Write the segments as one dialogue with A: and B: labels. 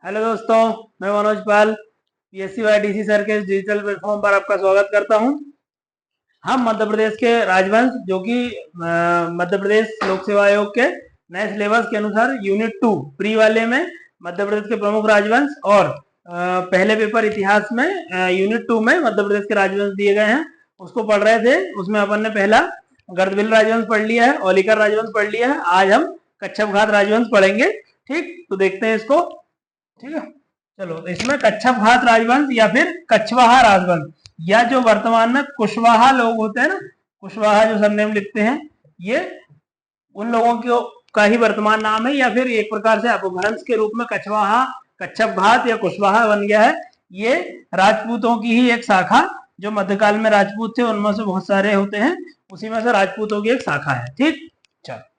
A: Hello दोस्तों, मैं मनोज पाल PSCYDC sir के डिजिटल प्लेटफॉर्म पर आपका स्वागत करता हूं। हम मध्य प्रदेश के राजवंश जो कि मध्य प्रदेश लोक सेवा आयोग के नए सिलेबस के अनुसार यूनिट 2 प्री वाले में मध्य प्रदेश के प्रमुख राजवंश और पहले पेपर इतिहास में यूनिट 2 में मध्य प्रदेश के राजवंश दिए गए हैं, उसको पढ़ रहे थे। उसमें अपन ने पहला गर्दभील राजवंश पढ़ लिया है, औलिकर राजवंश पढ़ लिया है। आज हम कच्छपघात राजवंश पढ़ेंगे। ठीक, तो देखते हैं इसको। ठीक है, चलो। तो इसमें कच्छपघात राजवंश या फिर कछवाहा राजवंश, या जो वर्तमान में कुशवाहा लोग होते हैं ना, कुशवाहा जो सरनेम लिखते हैं, ये उन लोगों का ही वर्तमान नाम है, या फिर एक प्रकार से अपभ्रंश के रूप में कछवाहा, कच्छपघात या कुशवाहा बन गया है। ये राजपूतों की ही एक शाखा, जो मध्यकाल में राजपूत थे उनमें से बहुत सारे होते हैं, उसी में से राजपूतों की एक शाखा है। ठीक, चलो।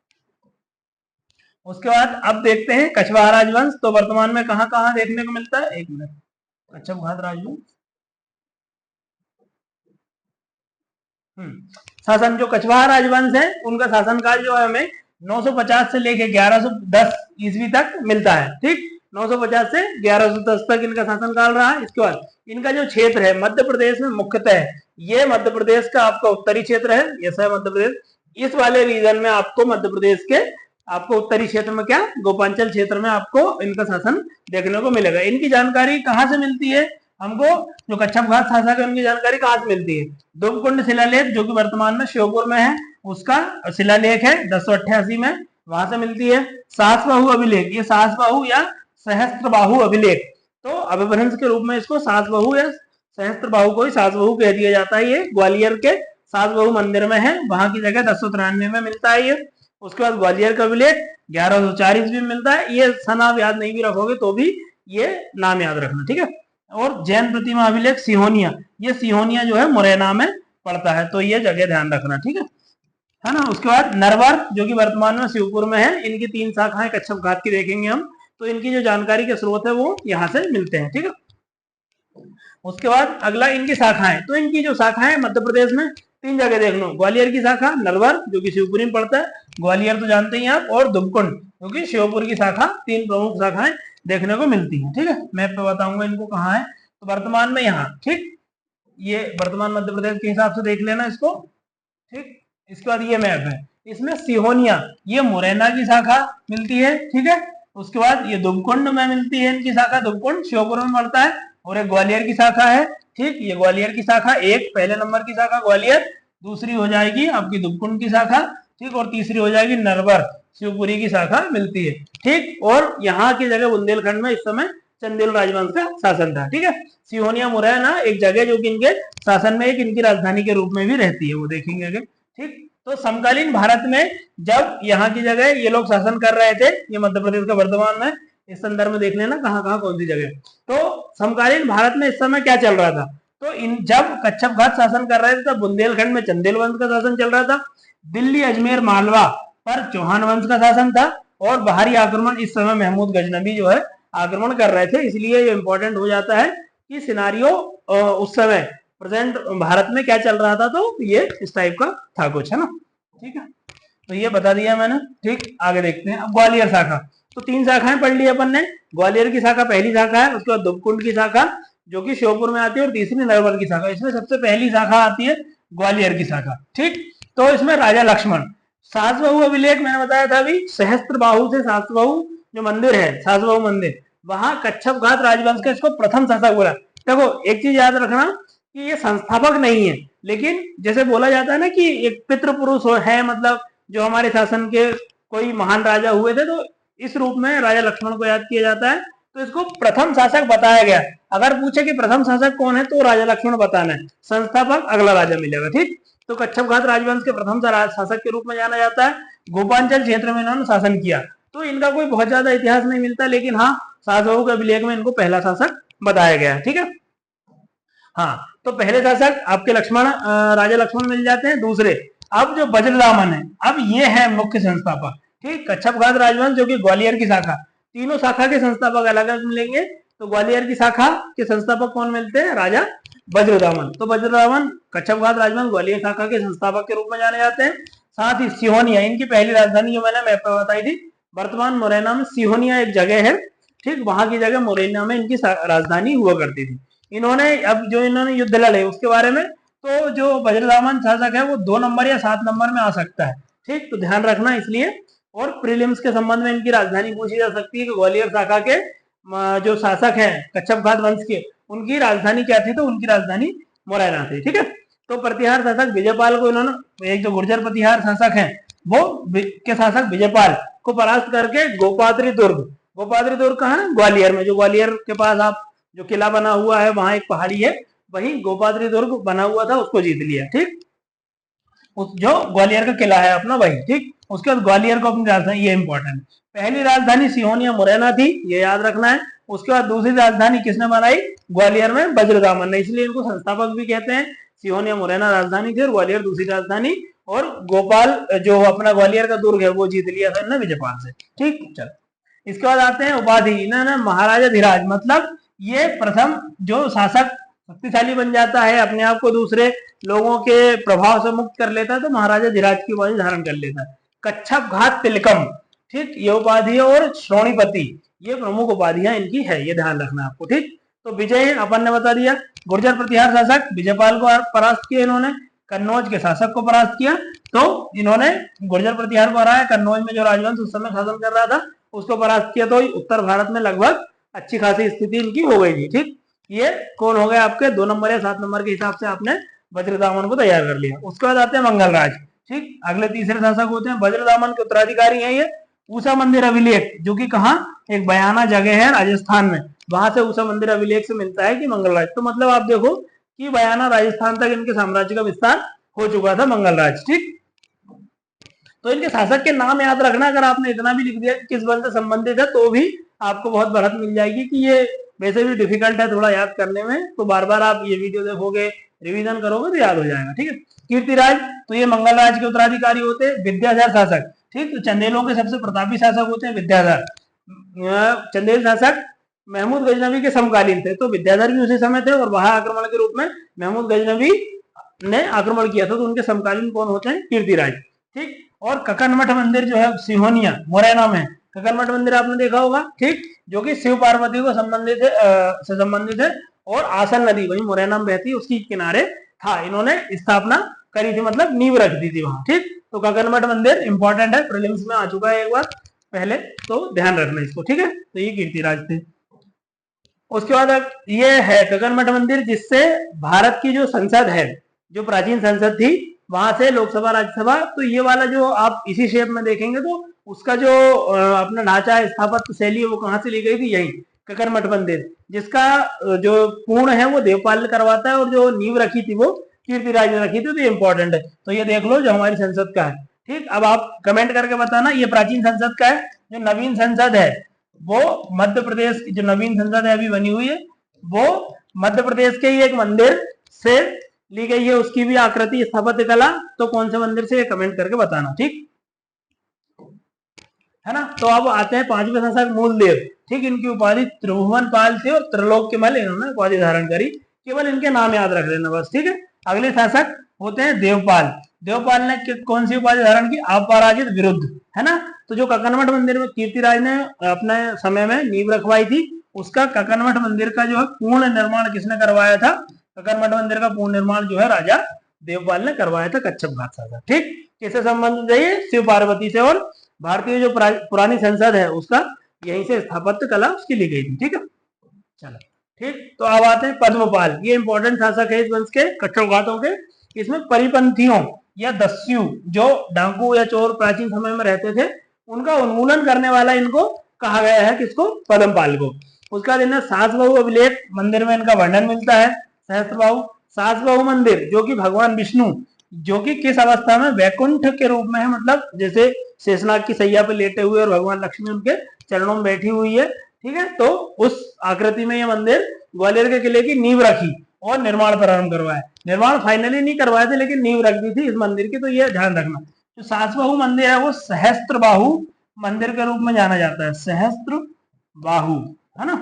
A: उसके बाद अब देखते हैं कछवाहा राजवंश। तो वर्तमान में कहां कहां देखने को मिलता है, एक मिनट। कच्छपघात राजवंश शासन, जो कछवाहा राजवंश है उनका शासनकाल जो है हमें 950 से लेके 1110 ईस्वी तक मिलता है। ठीक, 950 से 1110 तक इनका शासनकाल रहा। इसके बाद इनका जो क्षेत्र है मध्य प्रदेश में मुख्यतः, ये मध्य प्रदेश का आपका उत्तरी क्षेत्र है, ये है मध्य प्रदेश। इस वाले रीजन में आपको मध्य प्रदेश के आपको उत्तरी क्षेत्र में क्या, गोपांचल क्षेत्र में आपको इनका शासन देखने को मिलेगा। इनकी जानकारी कहाँ से मिलती है हमको, जो कच्छपघात शासक है उनकी जानकारी कहाँ से मिलती है? दुमकुंड शिलालेख जो कि वर्तमान में श्योपुर में है, उसका शिलालेख है 1088 में, वहां से मिलती है। सहस्त्रबाहु अभिलेख, ये सहस्त्रबाहु या सहस्त्रबाहु अभिलेख, तो अपभ्रंश के रूप में इसको सहस्त्रबाहु या सहस्त्रबाहु को ही सहस्त्रबाहु कह दिया जाता है। ये ग्वालियर के सहस्त्रबाहु मंदिर में है, वहां की जगह 1093 में मिलता है ये। उसके बाद ग्वालियर का अभिलेख 1104 ईस्वी में मिलता है। ये सन आप याद नहीं भी रखोगे तो भी ये नाम याद रखना, ठीक है। और जैन प्रतिमा अभिलेख सिहोनिया, ये सिहोनिया जो है मुरैना में पड़ता है, तो ये जगह ध्यान रखना, ठीक है ना। उसके बाद नरवर जो कि वर्तमान में शिवपुर में है, इनकी 3 शाखाएं कच्छपघात की देखेंगे हम, तो इनकी जो जानकारी के स्रोत है वो यहाँ से मिलते हैं, ठीक है। उसके बाद अगला इनकी शाखाएं, तो इनकी जो शाखाएं मध्य प्रदेश में 3 जगह देख लो। ग्वालियर की शाखा नरवर जो कि शिवपुरी में पड़ता है, ग्वालियर तो जानते ही आप, और दुमकुंड जो कि श्योपुर की शाखा। 3 प्रमुख शाखाएं देखने को मिलती हैं, ठीक है। मैप पे बताऊंगा इनको कहाँ है। तो वर्तमान में यहाँ, ठीक, ये वर्तमान मध्य प्रदेश के हिसाब से देख लेना इसको, ठीक। इसके बाद ये मैप है, इसमें सिहोनिया ये मुरैना की शाखा मिलती है, ठीक है। उसके बाद ये दुमकुंड में मिलती है इनकी शाखा, दुमकुंड श्योपुर में पड़ता है, और एक ग्वालियर की शाखा है, ठीक। ये ग्वालियर की शाखा, एक पहले नंबर की शाखा ग्वालियर, दूसरी हो जाएगी आपकी दुमकुंड की शाखा, ठीक, और तीसरी हो जाएगी नरवर शिवपुरी की शाखा मिलती है, ठीक। और यहाँ की जगह बुंदेलखंड में इस समय चंदेल राजवंश का शासन था, ठीक है। सिहोनिया मुरैना एक जगह जो कि इनके शासन में एक इनकी राजधानी के रूप में भी रहती है, वो देखेंगे आगे, ठीक। तो समकालीन भारत में जब यहाँ की जगह ये लोग शासन कर रहे थे, ये मध्य प्रदेश का वर्तमान में, इस संदर्भ में देख लेना कहाँ कहाँ कौन सी जगह। तो समकालीन भारत में इस समय क्या चल रहा था, तो इन जब कच्छपघात शासन कर रहे थे तब बुंदेलखंड में चंदेल वंश का शासन चल रहा था, दिल्ली अजमेर मालवा पर चौहान वंश का शासन था, और बाहरी आक्रमण इस समय महमूद गजनबी जो है आक्रमण कर रहे थे। इसलिए ये इंपॉर्टेंट हो जाता है कि सिनारियो उस समय प्रेजेंट भारत में क्या चल रहा था, तो ये इस टाइप का था कुछ, है ना, ठीक है। तो ये बता दिया मैंने, ठीक। आगे देखते हैं अब ग्वालियर शाखा। तो 3 शाखाएं पढ़ ली अपन ने। ग्वालियर की शाखा पहली शाखा है, उसके बाद दुमकुंड की शाखा जो कि श्योपुर में आती है, और तीसरी नरवर की शाखा। इसमें सबसे पहली शाखा आती है ग्वालियर की शाखा, ठीक। तो इसमें राजा लक्ष्मण, सहस्त्रबाहु अभिलेख मैंने बताया था अभी, सहस्त्रबाहु से सहस्त्रबाहु जो मंदिर है, सहस्त्रबाहु मंदिर, वहां कच्छपघात राजवंश का इसको प्रथम शासक बोला। देखो एक चीज याद रखना कि ये संस्थापक नहीं है, लेकिन जैसे बोला जाता है ना कि एक पितृ पुरुष है, मतलब जो हमारे शासन के कोई महान राजा हुए थे, तो इस रूप में राजा लक्ष्मण को याद किया जाता है। तो इसको प्रथम शासक बताया गया। अगर पूछे कि प्रथम शासक कौन है, तो राजा लक्ष्मण बताना है, संस्थापक अगला राजा मिलेगा, ठीक। तो कच्छपघात राजवंश के प्रथम शासक के रूप में जाना जाता है। गोपांचल क्षेत्र में इन्होंने शासन किया। तो इनका कोई बहुत ज्यादा इतिहास नहीं मिलता, लेकिन हाँ, शासकों के अभिलेख में इनको पहला शासक बताया गया है, ठीक है। हाँ, तो पहले शासक आपके लक्ष्मण, राजा लक्ष्मण मिल जाते हैं। दूसरे अब जो वज्रदामन है, अब ये है मुख्य संस्थापक, ठीक। कच्छपघात राजवंश जो कि ग्वालियर की शाखा, तीनों शाखा के संस्थापक अलग अलग मिलेंगे। तो ग्वालियर की शाखा के संस्थापक कौन मिलते हैं, राजा वज्रदामन। तो वज्रदामन कच्छपघात राजवंश ग्वालियर शाखा के संस्थापक के रूप में जाने जाते हैं। साथ ही सिहोनिया, इनकी पहली राजधानी जो मैंने मैप पर बताई थी, वर्तमान मुरैना में सिहोनिया एक जगह है, ठीक, वहां की जगह मोरेना में इनकी राजधानी हुआ करती थी। इन्होंने अब जो इन्होंने युद्ध लड़े उसके बारे में, तो जो वज्रदामन शासक है वो 2 नंबर या 7 नंबर में आ सकता है, ठीक, तो ध्यान रखना इसलिए। और प्रीलिम्स के संबंध में इनकी राजधानी पूछी जा सकती है कि ग्वालियर शाखा के जो शासक हैं कच्छपघात वंश के, उनकी राजधानी क्या थी, तो उनकी राजधानी मुरैना थी, ठीक है। तो प्रतिहार शासक विजयपाल को इन्होंने, एक जो गुर्जर प्रतिहार शासक हैं वो के शासक विजयपाल को परास्त करके गोपात्री दुर्ग कहाँ है, ग्वालियर में, जो ग्वालियर के पास आप जो किला बना हुआ है वहां एक पहाड़ी है, वही गोपात्री दुर्ग बना हुआ था, उसको जीत लिया, ठीक, जो ग्वालियर का किला है अपना वही, ठीक। उसके बाद ग्वालियर को अपनी राजधानी, ये इंपॉर्टेंट, पहली राजधानी सिहोन या मुरैना थी, ये याद रखना है। उसके बाद दूसरी राजधानी किसने बनाई, ग्वालियर में वज्रदामन ने, इसलिए इनको संस्थापक भी कहते हैं। सिहोन या मुरैना राजधानी थी और ग्वालियर दूसरी राजधानी, और गोपाल जो अपना ग्वालियर का दुर्ग है वो जीत लिया था इन्होंने विजयपाल से, ठीक। चलो इसके बाद आते हैं उपाधि, इन्होंने महाराजा धीराज, मतलब ये प्रथम जो शासक शक्तिशाली बन जाता है, अपने आप को दूसरे लोगों के प्रभाव से मुक्त कर लेता है, तो महाराजा धीराज की उपाधि धारण कर लेता है। कच्छपघात तिलकम, ठीक, ये उपाधि और श्रोणीपति, ये प्रमुख उपाधियां इनकी है, ये ध्यान रखना आपको, ठीक। तो विजय अपन ने बता दिया, गुर्जर प्रतिहार शासक विजयपाल को परास्त किया इन्होंने, कन्नौज के शासक को परास्त किया, तो इन्होंने गुर्जर प्रतिहार को हराया, कन्नौज में जो राजवंश उस समय शासन कर रहा था उसको परास्त किया, तो उत्तर भारत में लगभग अच्छी खासी स्थिति इनकी हो गई थी, ठीक। ये कौन हो गए आपके 2 नंबर या 7 नंबर के हिसाब से आपने वज्रदामन को तैयार कर लिया। उसके बाद आते हैं मंगलराज, ठीक, अगले तीसरे शासक होते हैं, वज्रदामन के उत्तराधिकारी हैं ये ऊषा मंदिर अभिलेख, जो कि कहाँ, एक बयाना जगह है राजस्थान में, वहां से ऊषा मंदिर अभिलेख से मिलता है कि मंगलराज, तो मतलब आप देखो कि बयाना राजस्थान तक इनके साम्राज्य का विस्तार हो चुका था मंगलराज, ठीक। तो इनके शासक के नाम याद रखना, अगर आपने इतना भी लिख दिया कि किस वंश से संबंधित है तो भी आपको बहुत बढ़त मिल जाएगी, कि ये वैसे भी डिफिकल्ट है थोड़ा याद करने में, तो बार बार आप ये वीडियो देखोगे, रिवीजन करोगे तो याद हो जाएगा, ठीक है। कीर्तिराज, तो ये मंगलराज के उत्तराधिकारी होते हैं। विद्याधर शासक, ठीक, तो चंदेलों के सबसे प्रतापी शासक होते हैं विद्याधर। चंदेल शासक महमूद गजनवी के समकालीन थे, तो विद्याधर भी उसी समय थे, और वहां आक्रमण के रूप में महमूद गजनवी ने आक्रमण किया था, तो उनके समकालीन कौन होते हैं, कीर्तिराज, ठीक। और ककनमठ मंदिर जो है सिहोनिया मुरैना में, ककनमठ मंदिर आपने देखा होगा, ठीक, जो कि शिव पार्वती को संबंधित है, और आसन नदी वही मुरैना में बहती है उसकी किनारे था, इन्होंने स्थापना करी थी, मतलब नींव रख दी थी वहां, ठीक। तो ककनमठ मंदिर इंपॉर्टेंट है, प्रीलिम्स में आ चुका है एक बार पहले, तो ध्यान रखना इसको, ठीक है। तो ये कीर्तिराज थे। उसके बाद ये है ककनमठ मंदिर, जिससे भारत की जो संसद है, जो प्राचीन संसद थी, वहां से लोकसभा राज्यसभा, तो ये वाला जो आप इसी शेप में देखेंगे तो उसका जो अपना ढांचा है, स्थापत्य शैली है, वो कहाँ से ली गई थी, यही ककनमठ मंदिर, जिसका जो पूर्ण है वो देवपाल ने करवाता है, और जो नींव रखी थी वो कीर्तिराज ने रखी थी, तो ये इंपॉर्टेंट है, तो ये देख लो जो हमारी संसद का है, ठीक। अब आप कमेंट करके बताना ये प्राचीन संसद का है। जो नवीन संसद है वो मध्य प्रदेश की, जो नवीन संसद है अभी बनी हुई है, वो मध्य प्रदेश के ही एक मंदिर से ली गई है, उसकी भी आकृति स्थापत्य कला, तो कौन से मंदिर से, कमेंट करके बताना, ठीक है ना। तो अब आते हैं 5वें शासक मूलदेव, ठीक, इनकी उपाधि त्रिभुवन पाल थे, और त्रिलोक के मल इन्होंने उपाधि धारण करी, केवल इनके नाम याद रख लेना बस, ठीक है। अगले शासक होते हैं देवपाल। देवपाल ने कौन सी उपाधि धारण की, अपराजित विरुद्ध, है ना। तो जो ककनमठ मंदिर में कीर्तिराज ने अपने समय में नींव रखवाई थी, उसका ककनमठ मंदिर का जो है पूर्ण निर्माण किसने करवाया था, ककनमठ मंदिर का पूर्ण निर्माण जो है राजा देवपाल ने करवाया था, कच्छपघात शासक, ठीक। किससे संबंधित है ये, शिव पार्वती से, और भारतीय जो पुरानी संसद है उसका यहीं से स्थापत्य कला उसकी ली गई थी, ठीक है। चलो ठीक, तो अब आते हैं पद्मपाल, ये इंपॉर्टेंट शासक है इस वंश के, कच्छपघातों के। इसमें परिपंथियों या दस्यु, जो डाकू या चोर प्राचीन समय में रहते थे, उनका उन्मूलन करने वाला इनको कहा गया है, किसको, पद्मपाल को। उसका दिन सासबहु अभिलेख मंदिर में इनका वर्णन मिलता है। सहस्त्रबाहु, सासबहु मंदिर जो कि भगवान विष्णु, जो कि किस अवस्था में, वैकुंठ के रूप में है, मतलब जैसे शेषनाग की सैया पे लेटे हुए और भगवान लक्ष्मी उनके चरणों में बैठी हुई है, ठीक है। तो उस आकृति में ये मंदिर ग्वालियर के किले की नींव रखी और निर्माण प्रारंभ करवाया। निर्माण फाइनली नहीं करवाए थे, लेकिन नींव रख दी थी इस मंदिर की, तो ये ध्यान रखना। जो सासबाहु मंदिर है वो सहस्त्रबाहु मंदिर के रूप में जाना जाता है, सहस्त्रबाहु, है ना,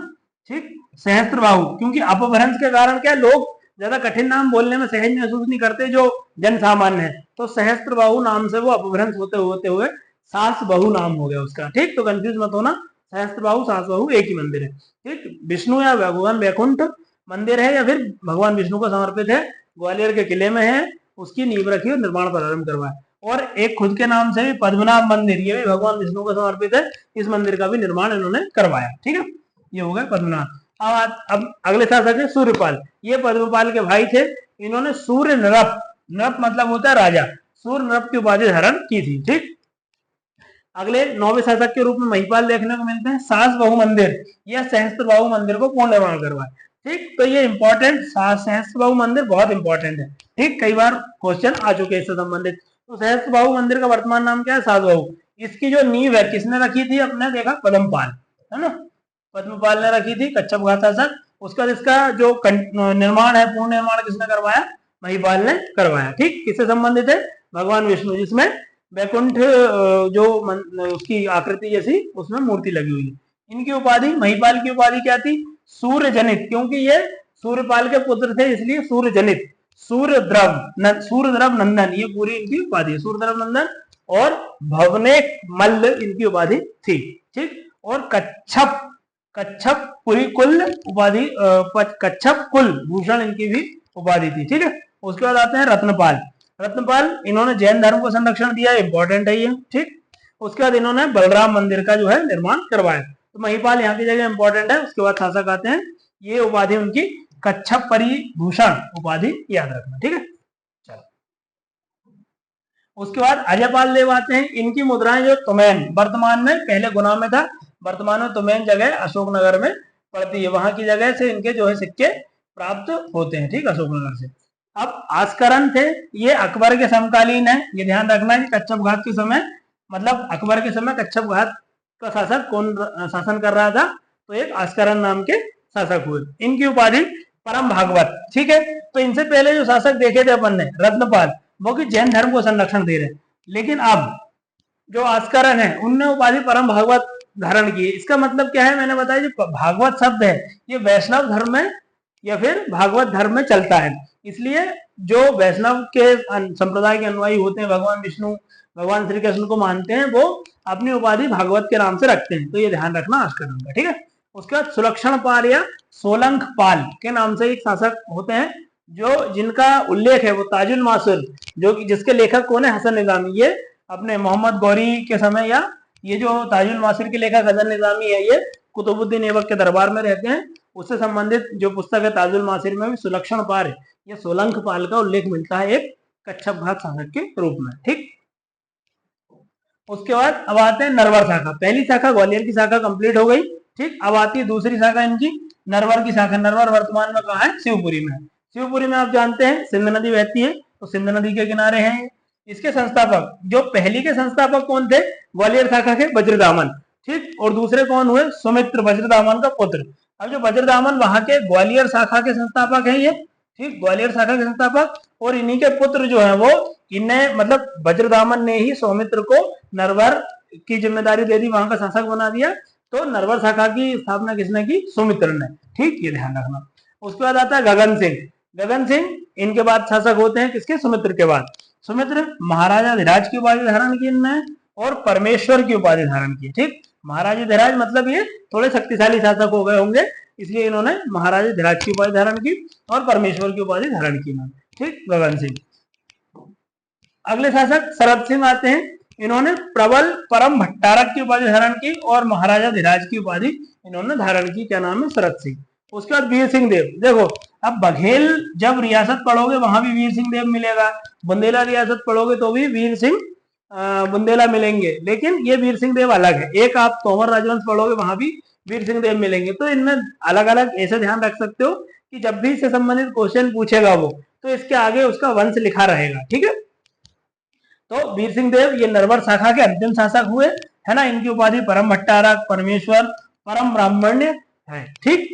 A: ठीक, सहस्त्रबाहु, क्योंकि अपभ्रंश के कारण क्या, लोग ज्यादा कठिन नाम बोलने में सहज महसूस नहीं करते जो जन सामान्य है, तो सहस्त्रबाहु नाम से वो अपभ्रंश होते हुए सासबहु नाम हो गया उसका, ठीक। तो कंफ्यूज मत होना, सहस्त्रबाहु सहस्त्रबाहु एक ही मंदिर है। ठीक, विष्णु या भगवान वैकुंठ मंदिर है या फिर भगवान विष्णु को समर्पित है, ग्वालियर के किले में है, उसकी नींव रखी और निर्माण प्रारंभ करवाया। और एक खुद के नाम से भी पद्मनाभ मंदिर, ये भी भगवान विष्णु को समर्पित है, इस मंदिर का भी निर्माण इन्होंने करवाया। ठीक है, ये हो गया पद्मनाभ। अब अगले शासक है सूर्यपाल। ये पद्मपाल के भाई थे। इन्होंने सूर्य नृप, नृप मतलब होता है राजा, सूर्य नृप की उपाधि धारण की थी। ठीक, अगले 9वें शासक के रूप में महिपाल देखने को मिलते हैं। सास बहु मंदिर, यह सहस्त्र बाहु मंदिर को पूर्ण निर्माण करवाया। ठीक, तो ये इंपॉर्टेंट, सहस्त्र बाहु मंदिर बहुत इंपॉर्टेंट है। ठीक, कई बार क्वेश्चन आ चुके हैं इससे संबंधित। तो सहस्त्र बाहु मंदिर का वर्तमान नाम क्या है? सास बहु। इसकी जो नींव है किसने रखी थी? अपने देखा पद्मपाल, है ना, पद्मपाल ने रखी थी, कच्छप घात शासक। उसका इसका जो निर्माण है, पूर्ण निर्माण किसने करवाया? महिपाल ने करवाया। ठीक, किससे संबंधित है? भगवान विष्णु, जिसमें वैकुंठ जो उसकी आकृति जैसी उसमें मूर्ति लगी हुई है। इनकी उपाधि, महिपाल की उपाधि क्या थी? सूर्य जनित, क्योंकि ये सूर्यपाल के पुत्र थे इसलिए सूर्य जनित, सूर्यद्रव नंदन, ये पूरी इनकी उपाधि है, सूर्यद्रव नंदन। और भवने मल्ल इनकी उपाधि थी। ठीक, और कच्छप पूरी कुल उपाधि, कच्छप कुल भूषण इनकी भी उपाधि थी। ठीक है, उसके बाद आते हैं रत्नपाल। रत्नपाल, इन्होंने जैन धर्म को संरक्षण दिया, इंपॉर्टेंट है ये। ठीक, उसके बाद इन्होंने बलराम मंदिर का जो है निर्माण करवाया। तो महिपाल यहाँ की जगह इंपॉर्टेंट है। उसके बाद शासक आते हैं, ये उपाधि उनकी कच्छप परिभूषण उपाधि याद रखना। ठीक है, चलो। उसके बाद अजयपाल देव आते हैं। इनकी मुद्राएं जो तुमैन, वर्तमान में, पहले गुना में था, वर्तमान में तुमैन जगह अशोकनगर में पड़ती है, वहां की जगह से इनके जो है सिक्के प्राप्त होते हैं। ठीक, अशोकनगर से। अब आस्करण थे, ये अकबर के समकालीन है। ये ध्यान रखना है कि कच्छप घात के समय, मतलब अकबर के समय कच्छप घात का शासक कौन शासन कर रहा था? तो एक आस्करण नाम के शासक हुए। इनकी उपाधि परम भागवत। ठीक है, तो इनसे पहले जो शासक देखे थे अपन ने, रत्नपाल, वो कि जैन धर्म को संरक्षण दे रहे, लेकिन अब जो आस्करण है उनने उपाधि परम भागवत धारण की। इसका मतलब क्या है? मैंने बताया, जो भागवत शब्द है ये वैष्णव धर्म में या फिर भागवत धर्म में चलता है, इसलिए जो वैष्णव के संप्रदाय के अनुयायी होते हैं, भगवान विष्णु, भगवान श्री कृष्ण को मानते हैं, वो अपनी उपाधि भागवत के नाम से रखते हैं। तो ये ध्यान रखना आस्करण का। ठीक है, उसके बाद सुलक्षण पाल या सोलंक पाल के नाम से एक शासक होते हैं, जो जिनका उल्लेख है वो ताजुल मासुर, जो कि जिसके लेखक कौन है? हसन निजामी। ये अपने मोहम्मद गौरी के समय, या ये जो ताजुल मासुर के लेखक हसन निजामी है, ये कुतुबुद्दीन ऐबक के दरबार में रहते हैं। उससे संबंधित जो पुस्तक है ताजुल मासिर में भी सुलक्षण पाल या सोलंक पाल का उल्लेख मिलता है एक कच्छप घात शासक के रूप में। ठीक, उसके बाद अब आते हैं नरवर शाखा। पहली शाखा ग्वालियर की शाखा कंप्लीट हो गई। ठीक, अब आती है दूसरी शाखा इनकी, नरवर की शाखा। नरवर वर्तमान में कहाँ है? शिवपुरी में। शिवपुरी में आप जानते हैं सिंध नदी बहती है, तो सिंध नदी के किनारे हैं। इसके संस्थापक, जो पहली के संस्थापक कौन थे? ग्वालियर शाखा के वज्रदामन। ठीक, और दूसरे कौन हुए? सुमित्र, वज्रदामन का पुत्र। अब जो वज्रदामन वहां के ग्वालियर शाखा के संस्थापक हैं ये। ठीक, ग्वालियर शाखा के संस्थापक, और इन्हीं के पुत्र जो है वो, इन्हें मतलब वज्रदामन ने ही सौमित्र को नरवर की जिम्मेदारी दे दी, वहां का शासक बना दिया। तो नरवर शाखा की स्थापना किसने की? सुमित्र ने। ठीक, ये ध्यान रखना। उसके बाद आता है गगन सिंह। गगन सिंह इनके बाद शासक होते हैं, किसके? सुमित्र के बाद। सुमित्र महाराजा धीराज की उपाधि धारण की इनने, और परमेश्वर की उपाधि धारण की। ठीक, महाराजा धीराज मतलब ये थोड़े शक्तिशाली शासक हो गए होंगे, इसलिए इन्होंने महाराजा धीराज की उपाधि धारण की और परमेश्वर की उपाधि धारण की। ठीक, गगन सिंह। अगले शासक शरद सिंह आते हैं। इन्होंने प्रबल परम भट्टारक की उपाधि धारण की और महाराजा धीराज की उपाधि इन्होंने धारण की। क्या नाम है? शरद सिंह। उसके बाद वीर सिंह देव। देखो, अब बघेल जब रियासत पढ़ोगे वहां भी वीर सिंह देव मिलेगा, बुंदेला रियासत पढ़ोगे तो भी वीर सिंह बुंदेला मिलेंगे, लेकिन ये वीर सिंह देव अलग है। एक आप तोमर राजवंश पढ़ोगे वहां भी वीर सिंह देव मिलेंगे। तो इनमें अलग अलग ऐसे ध्यान रख सकते हो कि जब भी इससे संबंधित क्वेश्चन पूछेगा वो, तो इसके आगे उसका वंश लिखा रहेगा। ठीक है, तो वीर सिंह देव ये नरवर शाखा के अंतिम शासक हुए, है ना। इनकी उपाधि परम भट्टारक, परमेश्वर, परम ब्राह्मण्य है। ठीक,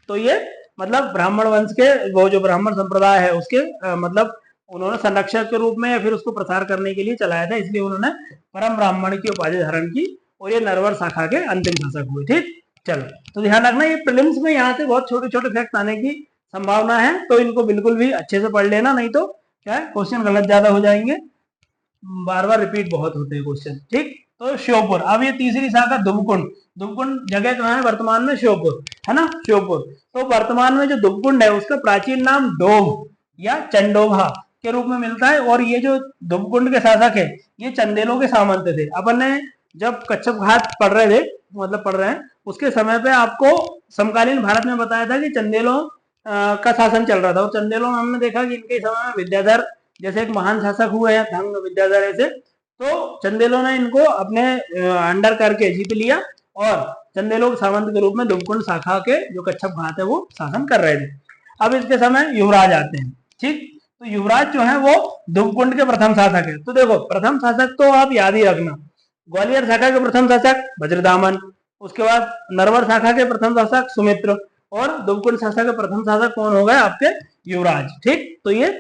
A: तो ये मतलब ब्राह्मण वंश के, वो जो ब्राह्मण संप्रदाय है उसके मतलब उन्होंने संरक्षक के रूप में या फिर उसको प्रसार करने के लिए चलाया था, इसलिए उन्होंने परम ब्राह्मण की उपाधि धारण की और ये नरवर शाखा के अंतिम शासक हुए। ठीक, चलो, तो ध्यान रखना ये प्रीलिम्स में यहाँ से बहुत छोटे छोटे फैक्ट आने की संभावना है, तो इनको बिल्कुल भी अच्छे से पढ़ लेना, नहीं तो क्या है क्वेश्चन गलत ज्यादा हो जाएंगे, बार बार रिपीट बहुत होते हैं क्वेश्चन। ठीक, तो श्योपुर। अब ये तीसरी शाखा दुबकुंड। दुबकुंड जगह कहाँ है वर्तमान में? श्योपुर, है ना, श्योपुर। तो वर्तमान में जो दुबकुंड है उसका प्राचीन नाम डोभ या चंडोभा के रूप में मिलता है। और ये जो दुबकुंड के शासक है ये चंदेलों के सामंत थे। अपन ने जब कच्छप घात पढ़ रहे थे, मतलब पढ़ रहे हैं, उसके समय पे आपको समकालीन भारत में बताया था कि चंदेलों का शासन चल रहा था। और चंदेलों में हमने देखा कि इनके समय में विद्याधर जैसे एक महान शासक हुए हैं, धंग विद्याधर ऐसे, तो चंदेलों ने इनको अपने अंडर करके जीत लिया और चंदेलों के सामंत के रूप में दुबकुंड शाखा के जो कच्छप घात है वो शासन कर रहे थे। अब इसके समय युवराज आते हैं, ठीक। तो युवराज जो है वो दुबकुंड के प्रथम शासक है। तो देखो प्रथम शासक तो आप याद ही रखना, ग्वालियर शाखा के प्रथम शासक वज्रदामन, उसके बाद नरवर शाखा के प्रथम शासक सुमित्र, और दुबकुंड शाखा के प्रथम शासक कौन हो गए? आपके युवराज, ठीक। तो ये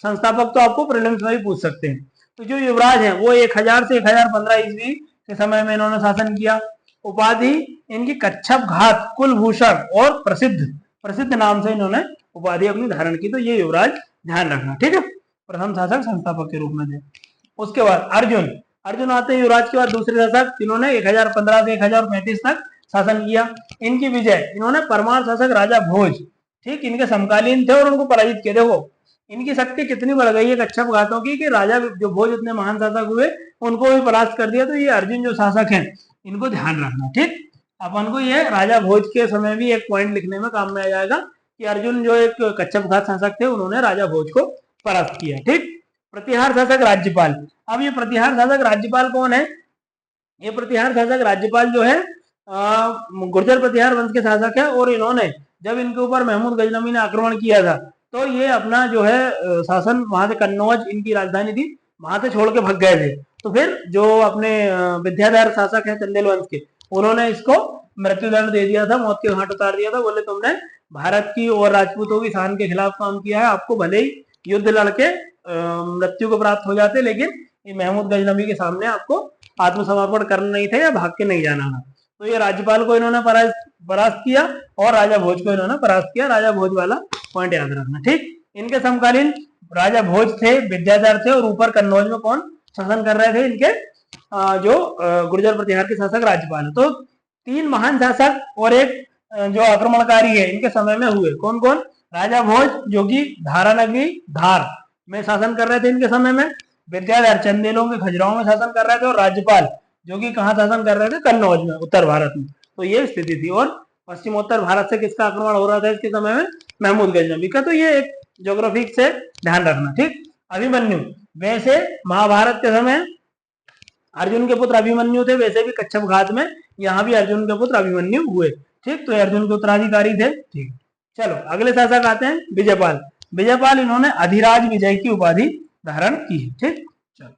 A: संस्थापक तो आपको प्रीलिम्स में भी पूछ सकते हैं। तो जो युवराज हैं वो 1000 से 1015 ईस्वी के समय में इन्होंने शासन किया। उपाधि इनकी कच्छप घात, कुलभूषण और प्रसिद्ध नाम से इन्होंने उपाधि अपनी धारण की। तो ये युवराज ध्यान रखना, ठीक है। प्रथम शासक संस्थापक के रूप में थे। उसके बाद अर्जुन आते हैं युवराज के बाद दूसरे शासक, जिन्होंने 1015 से 1035 तक शासन किया। इनकी विजय इन्होंने परमार शासक राजा भोज, ठीक, इनके समकालीन थे और उनको पराजित किया। देखो इनकी शक्ति कितनी बढ़ गई है कच्छप घातों की कि राजा जो भोज इतने महान शासक हुए उनको भी परास्त कर दिया। तो ये अर्जुन जो शासक हैं इनको ध्यान रखना, ठीक। अपन को ये राजा भोज के समय भी एक पॉइंट लिखने में काम में आ जाएगा कि अर्जुन जो एक कच्छप घात शासक थे उन्होंने राजा भोज को परास्त किया, ठीक। प्रतिहार शासक राज्यपाल। अब ये प्रतिहार शासक राज्यपाल कौन है? ये प्रतिहार शासक राज्यपाल जो है गुर्जर प्रतिहार वंश के शासक है। और इन्होंने जब इनके ऊपर महमूद गजनवी ने आक्रमण किया था तो ये अपना जो है शासन वहां से कन्नौज इनकी राजधानी थी, वहां से छोड़ के भाग गए थे। तो फिर जो अपने विद्याधर शासक है चंदेल वंश के, उन्होंने इसको मृत्युदंड दे दिया था, मौत के घाट उतार दिया था। बोले तुमने भारत की और राजपूतों की शान के खिलाफ काम किया है, आपको भले ही युद्ध लड़के मृत्यु को प्राप्त हो जाते, लेकिन ये महमूद गजनवी के सामने आपको आत्मसमर्पण करना नहीं था या भाग के नहीं जाना था। तो ये राज्यपाल को इन्होंने परास्त किया और राजा भोज को इन्होंने परास्त किया। राजा भोज वाला पॉइंट याद रखना, ठीक। इनके समकालीन राजा भोज थे, विद्याधर थे, और ऊपर कन्नौज में कौन शासन कर रहे थे? इनके जो गुर्जर प्रतिहार के शासक राज्यपाल है। तो 3 महान शासक और एक जो आक्रमणकारी है इनके समय में हुए। कौन कौन? राजा भोज जो कि धारानगरी धार में शासन कर रहे थे इनके समय में, विद्याधर चंदेलों के खजुराहो में शासन कर रहे थे, और राज्यपाल जो कि कहाँ शासन कर रहे थे? कन्नौज में, उत्तर भारत में। तो ये स्थिति थी। और पश्चिमोत्तर भारत से किसका आक्रमण हो रहा था इसके समय में? महमूद गजनवी का। तो ये एक ज्योग्राफी से ध्यान रखना, ठीक। अभिमन्यु, वैसे महाभारत के समय अर्जुन के पुत्र अभिमन्यु थे, वैसे भी कच्छप घात में यहाँ भी अर्जुन के पुत्र अभिमन्यु हुए, ठीक। तो अर्जुन के उत्तराधिकारी थे, ठीक। चलो अगले शासक आते हैं विजयपाल। विजयपाल इन्होंने अधिराज विजय की उपाधि धारण की, ठीक। चलो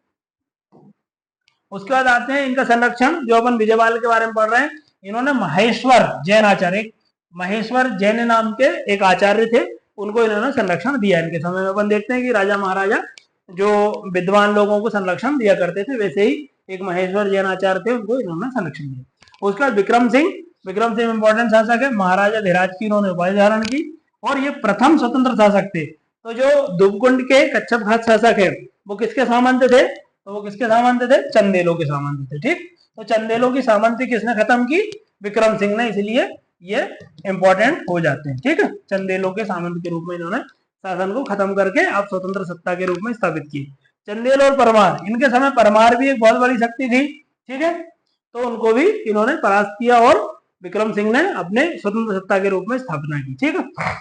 A: उसके बाद आते हैं इनका संरक्षण, जो अपन विजयपाल के बारे में पढ़ रहे हैं। इन्होंने महेश्वर जैन आचार्य, महेश्वर जैन नाम के एक आचार्य थे, उनको इन्होंने संरक्षण दिया। इनके समय में अपन देखते हैं कि राजा महाराजा जो विद्वान लोगों को संरक्षण दिया करते थे, वैसे ही एक महेश्वर जैन आचार्य थे, उनको इन्होंने संरक्षण दिया। उसके बाद विक्रम सिंह इंपॉर्टेंट शासक है, महाराजा धीराज की इन्होंने उपाधि धारण की, और ये प्रथम स्वतंत्र शासक थे। तो जो दुबकुंड के कच्छप घात शासक है वो किसके सामंत थे? तो वो किसके सामंत थे? चंदेलों के सामंत थे, ठीक। तो चंदेलों की सामंती किसने खत्म की? विक्रम सिंह ने, इसलिए ये इंपॉर्टेंट हो जाते हैं, ठीक है। चंदेलों के सामंत के रूप में इन्होंने शासन को खत्म करके आप स्वतंत्र सत्ता के रूप में स्थापित की। चंदेल और परमार, इनके समय परमार भी एक बहुत बड़ी शक्ति थी, ठीक है। तो उनको भी इन्होंने परास्त किया और विक्रम सिंह ने अपने स्वतंत्र सत्ता के रूप में स्थापना की, ठीक है।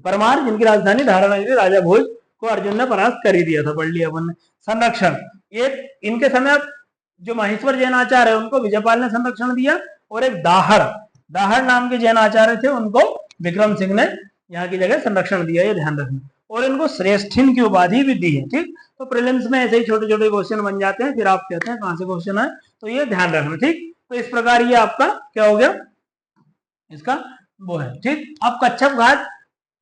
A: परमार जिनकी राजधानी धारानगरी, राजा भोज को अर्जुन ने परास्त कर ही दिया था, पढ़ लिया अपन ने। संरक्षण, ये इनके समय जो महेश्वर जैन आचार्य है उनको विजयपाल ने संरक्षण दिया, और एक दाहर नाम के जैन आचार्य थे, उनको विक्रम सिंह ने यहाँ की जगह संरक्षण दिया, ये ध्यान रखना। और इनको श्रेष्ठिन की उपाधि भी दी है, ठीक। तो प्रीलिम्स में ऐसे ही छोटे छोटे क्वेश्चन बन जाते हैं, फिर आप कहते हैं कहां से क्वेश्चन आए, तो ये ध्यान रखना, ठीक। तो इस प्रकार ये आपका क्या हो गया, इसका वो है, ठीक। आप कच्छप घात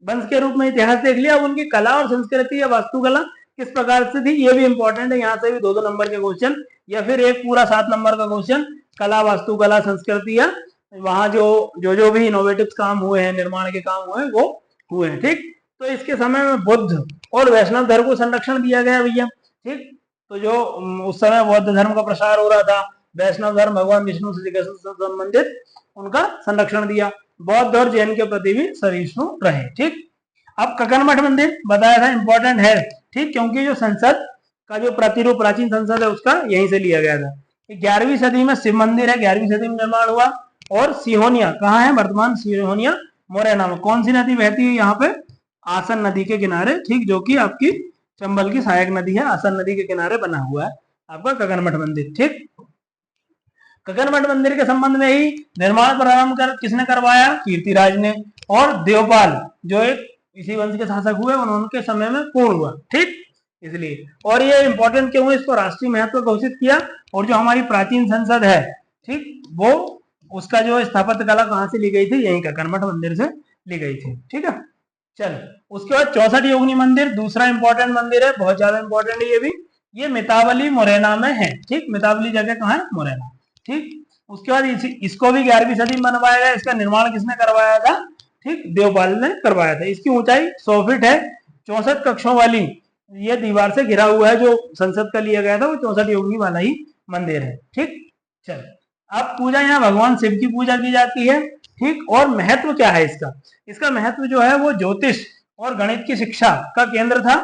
A: वंश के रूप में इतिहास देख लिया। अब उनकी कला और संस्कृति या वास्तुकला किस प्रकार से थी ये भी इंपॉर्टेंट है। यहाँ से भी 2-2 नंबर के क्वेश्चन, या फिर एक पूरा 7 नंबर का क्वेश्चन, कला, वास्तुकला, संस्कृति, या वहां जो भी इनोवेटिव काम हुए हैं, निर्माण के काम हुए वो हुए हैं, ठीक। तो इसके समय में बुद्ध और वैष्णव धर्म को संरक्षण दिया गया भैया, ठीक। तो जो उस समय बौद्ध धर्म का प्रसार हो रहा था, वैष्णव धर्म, भगवान विष्णु से संबंधित उनका संरक्षण दिया। बौद्ध और जैन के प्रति भी सहिष्णु रहे। ठीक, अब ककनमठ मंदिर बताया था इंपॉर्टेंट है, ठीक, क्योंकि जो संसद का जो प्रतिरूप प्राचीन संसद है उसका यहीं से लिया गया था। 11वीं सदी में शिव मंदिर है, 11वीं सदी में निर्माण हुआ। और सिहोनिया कहाँ है? वर्तमान सिहोनिया मोरैना में। कौन सी नदी बहती है यहाँ पे? आसन नदी के किनारे, ठीक, जो कि आपकी चंबल की सहायक नदी है। आसन नदी के किनारे बना हुआ है आपका ककनमठ मंदिर। ठीक, ककनमठ मंदिर के संबंध में ही निर्माण प्रारंभ किसने करवाया? कीर्तिराज ने। और देवपाल जो एक इसी वंश के शासक हुए, उनके समय में पूर्ण हुआ। ठीक, इसलिए। और ये इंपॉर्टेंट क्यों है? इसको राष्ट्रीय महत्व घोषित किया। और जो हमारी प्राचीन संसद है, ठीक, वो उसका जो स्थापत्य कला कहाँ से ली गई थी? यही ककनमठ मंदिर से ली गई थी। ठीक है, चल उसके बाद 64 योगिनी मंदिर, दूसरा इंपॉर्टेंट मंदिर है, बहुत ज्यादा इंपॉर्टेंट है ये भी। ये मितावली मुरैना में है। ठीक, मितावली जगह कहाँ है? मुरैना। ठीक, उसके बाद इसको भी 11वीं सदी में बनवाया गया। इसका निर्माण किसने करवाया था? ठीक, देवपाल ने करवाया था। इसकी ऊंचाई 100 फीट है, 64 कक्षों वाली ये दीवार से घिरा हुआ है। जो संसद का लिया गया था वो 64 योगिनी वाला ही मंदिर है। ठीक, चल अब पूजा, यहाँ भगवान शिव की पूजा की जाती है। ठीक, और महत्व क्या है इसका? इसका महत्व जो है वो ज्योतिष और गणित की शिक्षा का केंद्र था।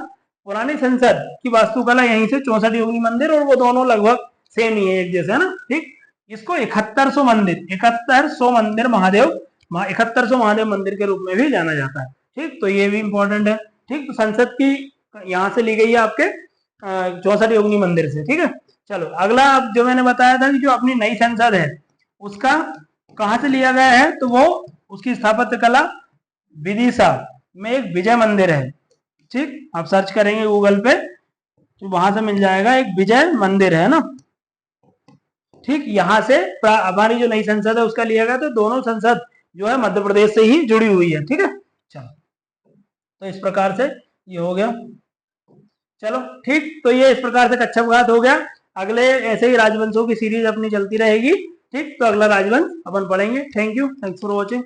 A: पुरानी संसद की वास्तुकला यहीं से 64 योगिनी मंदिर, और वो दोनों लगभग सेम ही है, एक जैसे है ना। ठीक, इसको 7100 मंदिर, 7100 मंदिर महादेव 7100 महादेव मंदिर के रूप में भी जाना जाता है। ठीक, तो ये भी इंपॉर्टेंट है। ठीक, तो संसद की यहाँ से ली गई है आपके 64 योगिनी मंदिर से। ठीक है, चलो अगला अब जो मैंने बताया था कि जो अपनी नई संसद है उसका कहाँ से लिया गया है, तो वो उसकी स्थापत्य कला विदिशा में एक विजय मंदिर है। ठीक, आप सर्च करेंगे गूगल पे तो वहां से मिल जाएगा, एक विजय मंदिर है ना। ठीक, यहाँ से हमारी जो नई संसद है उसका लिया गया। तो दोनों संसद जो है मध्य प्रदेश से ही जुड़ी हुई है। ठीक है, चलो तो इस प्रकार से ये हो गया। चलो ठीक, तो ये इस प्रकार से कच्छपघात हो गया। अगले ऐसे ही राजवंशों की सीरीज अपनी चलती रहेगी। ठीक, तो अगला राजवंश अपन पढ़ेंगे। Thank you, thanks for watching.